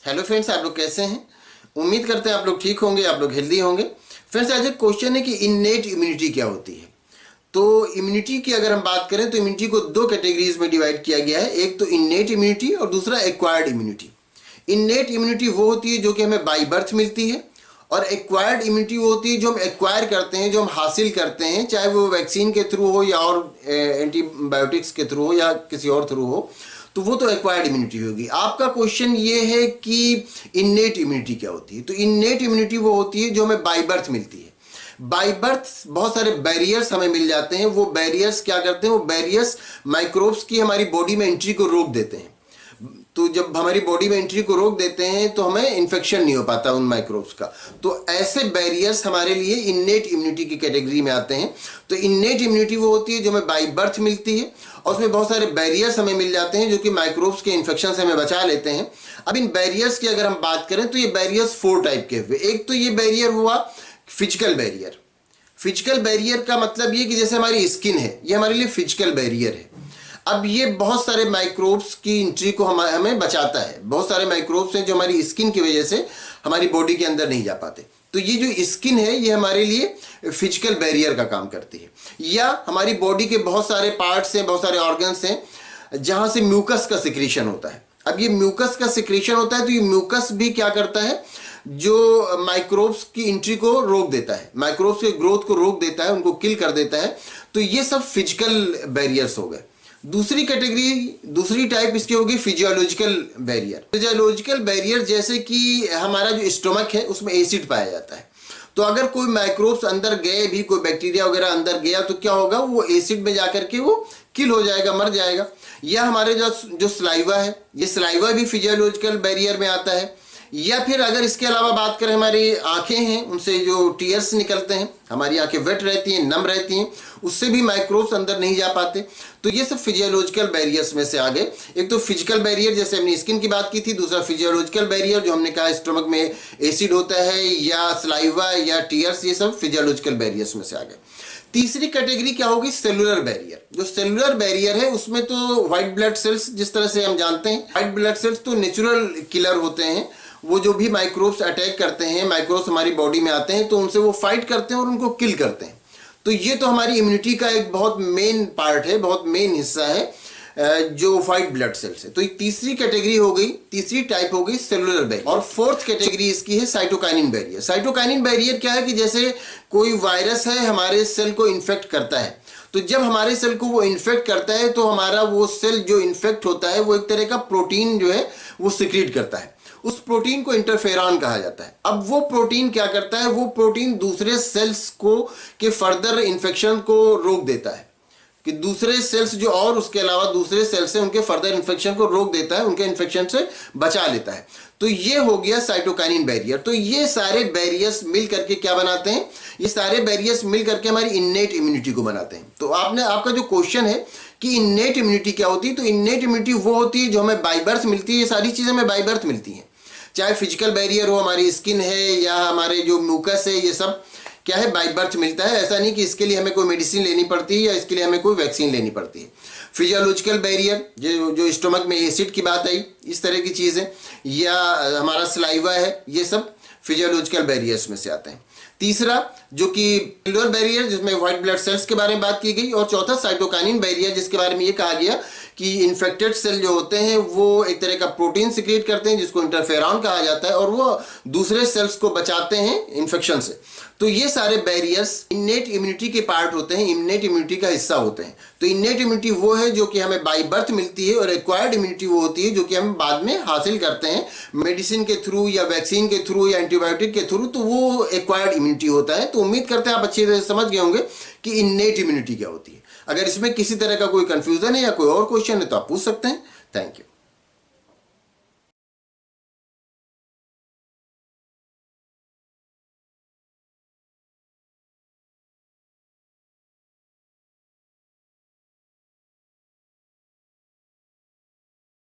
Hello friends, आप लोग कैसे हैं? उम्मीद करते हैं आप लोग ठीक होंगे, आप लोग हेल्दी होंगे। फ्रेंड्स, आज एक क्वेश्चन है कि इननेट इम्यूनिटी क्या होती है। तो इम्यूनिटी की अगर हम बात करें तो इम्यूनिटी को दो कैटेगरीज में डिवाइड किया गया है। एक तो इननेट इम्यूनिटी और दूसरा एक्वायर्ड इम्यूनिटी। इननेट इम्यूनिटी वो होती है जो कि हमें बाई बर्थ मिलती है, और एक्वायर्ड इम्यूनिटी वो होती है जो हम एक्वायर करते हैं, जो हम हासिल करते हैं, चाहे वो वैक्सीन के थ्रू हो या और एंटीबायोटिक्स के थ्रू हो या किसी और थ्रू हो, तो वो तो एक्वायर्ड इम्यूनिटी होगी। आपका क्वेश्चन ये है कि इननेट इम्यूनिटी क्या होती है। तो इननेट इम्यूनिटी वो होती है जो हमें बाई बर्थ मिलती है। बाई बर्थ बहुत सारे बैरियर्स हमें मिल जाते हैं। वो बैरियर्स क्या करते हैं? वो बैरियर्स माइक्रोब्स की हमारी बॉडी में एंट्री को रोक देते हैं। तो जब हमारी बॉडी में एंट्री को रोक देते हैं तो हमें इन्फेक्शन नहीं हो पाता उन माइक्रोब्स का। तो ऐसे बैरियर्स हमारे लिए इननेट इम्यूनिटी की कैटेगरी में आते हैं। तो इननेट इम्यूनिटी वो होती है जो हमें बाई बर्थ मिलती है, और उसमें बहुत सारे बैरियर्स हमें मिल जाते हैं जो कि माइक्रोब्स के इन्फेक्शन से हमें बचा लेते हैं। अब इन बैरियर्स की अगर हम बात करें तो ये बैरियर्स 4 टाइप के हुए। एक तो ये बैरियर हुआ फिजिकल बैरियर। फिजिकल बैरियर का मतलब ये कि जैसे हमारी स्किन है, ये हमारे लिए फिजिकल बैरियर है। अब ये बहुत सारे माइक्रोब्स की एंट्री को हमें बचाता है। बहुत सारे माइक्रोब्स हैं जो हमारी स्किन की वजह से हमारी बॉडी के अंदर नहीं जा पाते। तो ये जो स्किन है ये हमारे लिए फिजिकल बैरियर का काम करती है। या हमारी बॉडी के बहुत सारे पार्ट्स हैं, बहुत सारे ऑर्गन्स हैं जहां से म्यूकस का सिक्रीशन होता है। अब ये म्यूकस का सिक्रीशन होता है तो ये म्यूकस भी क्या करता है? जो माइक्रोब्स की एंट्री को रोक देता है, माइक्रोब्स के ग्रोथ को रोक देता है, उनको किल कर देता है। तो ये सब फिजिकल बैरियर्स हो गए। दूसरी कैटेगरी, दूसरी टाइप इसकी होगी फिजियोलॉजिकल बैरियर। फिजियोलॉजिकल बैरियर जैसे कि हमारा जो स्टोमक है उसमें एसिड पाया जाता है। तो अगर कोई माइक्रोब्स अंदर गए भी, कोई बैक्टीरिया वगैरह अंदर गया तो क्या होगा? वो एसिड में जाकर के वो किल हो जाएगा, मर जाएगा। या हमारे जो सलाइवा है, ये सलाइवा भी फिजियोलॉजिकल बैरियर में आता है। या फिर अगर इसके अलावा बात करें, हमारी आंखें हैं, उनसे जो टीयर्स निकलते हैं, हमारी आंखें वेट रहती हैं, नम रहती हैं, उससे भी माइक्रोब्स अंदर नहीं जा पाते। तो ये सब फिजियोलॉजिकल बैरियर्स में से आ गए। एक तो फिजिकल बैरियर जैसे हमने स्किन की बात की थी, दूसरा फिजियोलॉजिकल बैरियर जो हमने कहा स्टोमक में एसिड होता है या सलाइवा या टीयर्स, ये सब फिजियोलॉजिकल बैरियर्स में से आ गए। तीसरी कैटेगरी क्या होगी? Cellular barrier. जो सेलुलर बैरियर है उसमें तो व्हाइट ब्लड सेल्स, जिस तरह से हम जानते हैं व्हाइट ब्लड सेल्स तो नेचुरल किलर होते हैं। वो जो भी माइक्रोब्स अटैक करते हैं, माइक्रोब्स हमारी बॉडी में आते हैं तो उनसे वो फाइट करते हैं और उनको किल करते हैं। तो ये तो हमारी इम्यूनिटी का एक बहुत मेन पार्ट है, बहुत मेन हिस्सा है जो व्हाइट ब्लड सेल्स है। तो एक तीसरी कैटेगरी हो गई, तीसरी टाइप हो गई सेलुलर बैरियर। और फोर्थ कैटेगरी इसकी है साइटोकाइनिन बैरियर। साइटोकाइनिन बैरियर क्या है कि जैसे कोई वायरस है हमारे सेल को इन्फेक्ट करता है, तो जब हमारे सेल को वो इन्फेक्ट करता है तो हमारा वो सेल जो इन्फेक्ट होता है वो एक तरह का प्रोटीन जो है वो सिक्रीट करता है। उस प्रोटीन को इंटरफेरॉन कहा जाता है। अब वो प्रोटीन क्या करता है? वो प्रोटीन दूसरे सेल्स को के फर्दर इन्फेक्शन को रोक देता है, कि दूसरे सेल्स जो और उसके अलावा दूसरे सेल्स से उनके फर्दर इन्फेक्शन को रोक देता है, उनके इन्फेक्शन से बचा लेता है। तो ये हो गया साइटोकाइनिन बैरियर। तो ये सारे बैरियर्स मिल करके क्या बनाते हैं? ये सारे बैरियर्स मिल करके हमारी इननेट इम्यूनिटी को बनाते हैं। तो आपका जो क्वेश्चन है कि इननेट इम्यूनिटी क्या होती है, तो इननेट इम्यूनिटी वो होती है जो हमें बाई बर्थ मिलती है। ये सारी चीजें हमें बाई बर्थ मिलती हैं, चाहे फिजिकल बैरियर हो, हमारी स्किन है या हमारे जो म्यूकस है, ये सब क्या है? बाई बर्थ मिलता है। ऐसा नहीं कि इसके लिए हमें कोई मेडिसिन लेनी पड़ती है या इसके लिए हमें कोई वैक्सीन लेनी पड़ती है। फिजियोलॉजिकल बैरियर जो स्टोमक में एसिड की बात आई, इस तरह की चीज़ें, या हमारा सलाइवा है, ये सब फिजियोलॉजिकल बैरियर्स में से आते हैं। तीसरा जो कि सेलुलर बैरियर जिसमें व्हाइट ब्लड सेल्स के बारे में बात की गई, और चौथा साइटोकाइनिन बैरियर जिसके बारे में ये कहा गया कि इन्फेक्टेड सेल जो होते हैं वो एक तरह का प्रोटीन सिक्रीट करते हैं जिसको इंटरफेरॉन कहा जाता है, और वो दूसरे सेल्स को बचाते हैं इन्फेक्शन से। तो ये सारे बैरियर्स इननेट इम्यूनिटी के पार्ट होते हैं, इननेट इम्यूनिटी का हिस्सा होते हैं। तो इननेट इम्यूनिटी वो है जो कि हमें बाई बर्थ मिलती है, और एक्वायर्ड इम्यूनिटी वो होती है जो कि हम बाद में हासिल करते हैं मेडिसिन के थ्रू या वैक्सीन के थ्रू या एंटीबायोटिक के थ्रू। तो वो एक्वायर्ड इम्यूनिटी होता है। तो उम्मीद करते हैं आप अच्छी तरह से समझ गए होंगे कि इननेट इम्यूनिटी क्या होती है। अगर इसमें किसी तरह का कोई कंफ्यूजन है या कोई और क्वेश्चन है तो आप पूछ सकते हैं। Thank you.